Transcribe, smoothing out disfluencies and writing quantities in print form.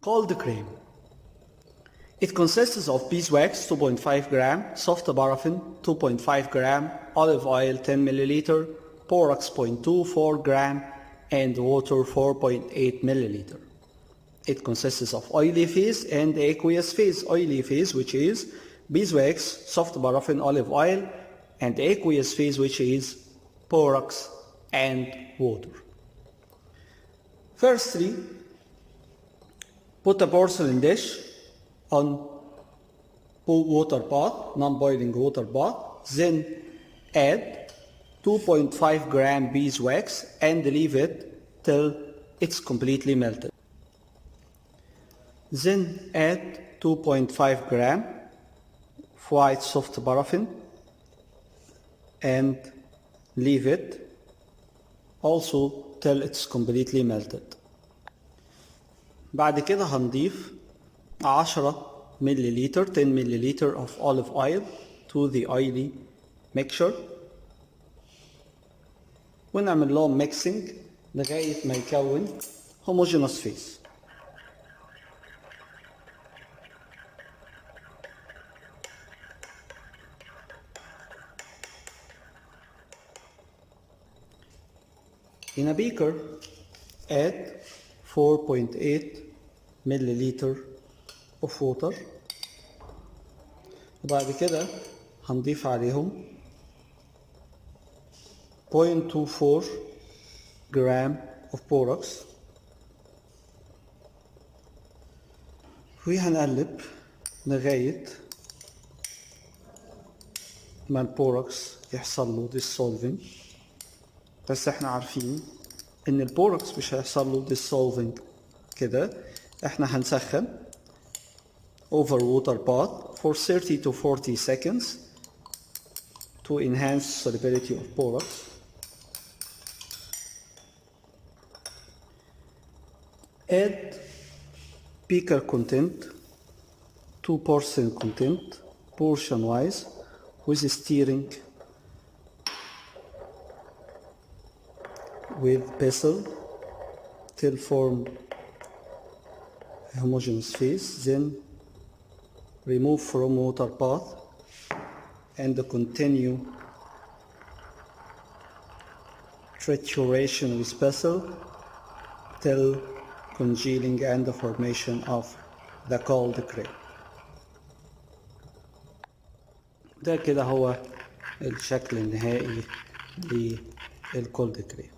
Cold cream. It consists of beeswax 2.5 gram, soft paraffin 2.5 gram, olive oil 10 milliliter, borax 0.24 gram, and water 4.8 milliliter. It consists of oily phase and aqueous phase. Oily phase, which is beeswax, soft paraffin, olive oil, and aqueous phase, which is borax and water. Firstly, put a porcelain dish on water bath, non-boiling water bath, then add 2.5 gram beeswax and leave it till it's completely melted. Then add 2.5 gram white soft paraffin and leave it also till it's completely melted. بعد كده هنضيف 10 milliliter 10 milliliter of olive oil to the oily mixture ونعمل لهم mixing لغاية ما يكون homogeneous phase. In a beaker, add 4.8 milliliter of water وبعد كده هنضيف عليهم 0.24 gram of borax وهنقلب لغاية ما البوركس يحصل له dissolving. بس احنا عارفين ان البوركس مش هيحصل له dissolving كده، احنا هنسخن over water bath for 30 to 40 seconds to enhance solubility of borax. Add beaker content to porcelain content portion wise with stirring with pestle till form a homogeneous phase. Then remove from water bath and continue trituration with pestle till congealing and the formation of the cold cream. ده كده هو الشكل النهائي للكولد كريم.